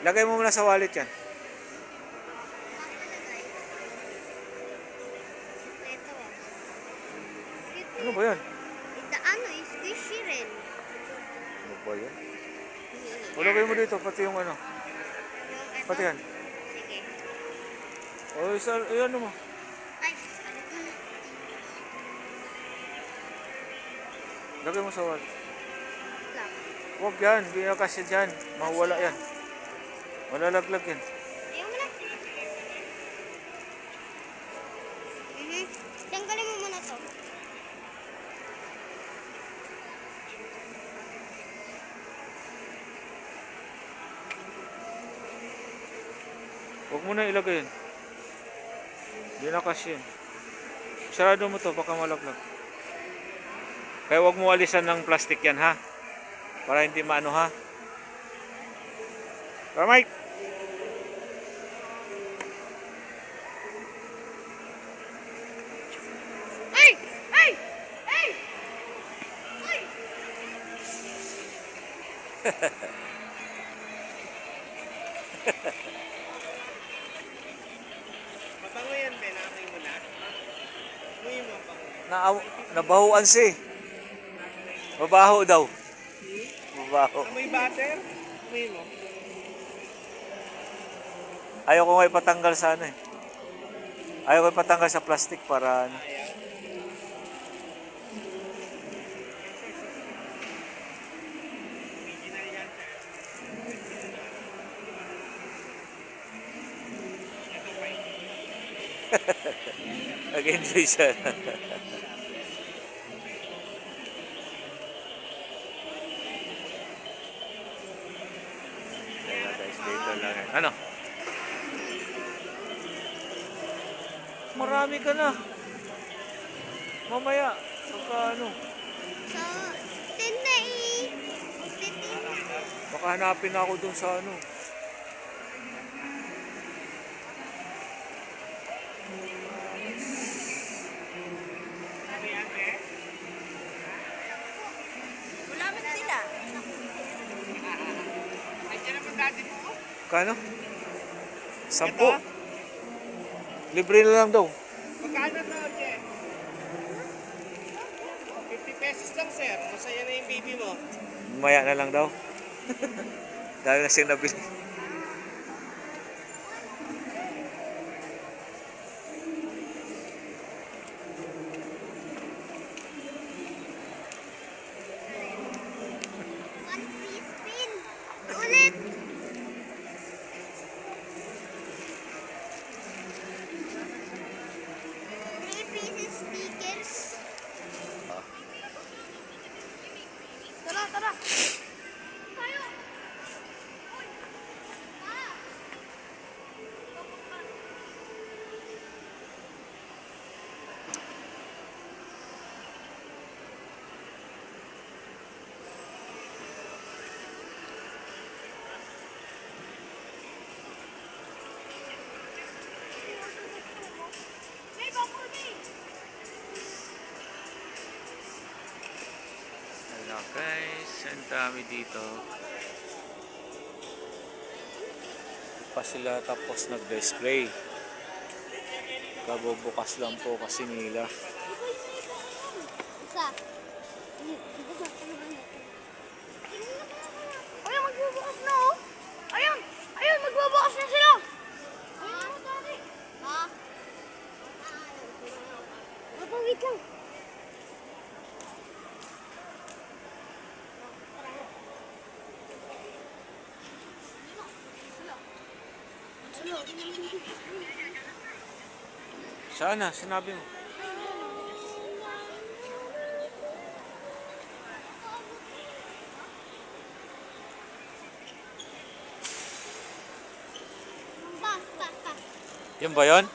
Lagay mo muna sa wallet yan. Ito ah. Ano ba yan? Ito ano, squishy rin. Ano ba yan? Lagay mo dito, pati yung ano. Yung ito? Pati yan. Sige. O, ano mo. Ay, ano ko na? Lagay mo sa wallet. Lang. Huwag yan, hindi na kasi dyan. Mawala yan. Malalaglag yan. Ayaw mo na. Tanggalin mo muna to. Huwag mo na ilagay yan. Hindi na kasi yan. Sarado mo to, baka malaglag. Kaya huwag mo alisan ng plastic yan, ha? Para hindi maano, ha? Para Mike! Ay! Ay! Ay! Ay! Mabango yan, Ben. Amoy mo na. Amoy mo ang bango. Nabahuan si. Mabaho daw. Mabaho. Amoy butter? Amoy mo. Ayaw ko nga ipatanggal sa ano eh. Ayaw ko ipatanggal sa plastic para ano. Ayaw. Original yan, sir. Nag-enjoy siya. Kaya guys, dito lang yan. Ano? Marami ka na. Mamaya, pagka ano, So, tinda eh. Titinda. baka hanapin ako dun sa ano. Ano yan, Ben? Malamit sila. Nandiyan naman dati mo. Kano? 10. Ito? Libre na lang daw. Magkano to, Jen? 50 pesos lang, sir. Masaya na yung baby mo. Mamaya na lang daw. Dahil na siyang nabili. One piece pin. Ulit. Three pieces stickers. Tara, tara. Tayo. Hello guys, ang dami dito. Pa sila tapos nag-display. Kabubukas lang po kasi nila. Isa. Ayun, magbubukas na oh. Ayun, ayun, magbubukas na sila. Ayun, dali. Ha? Wait lang. Sana, sinabi mo. Pa, pa, pa. Yan ba yun?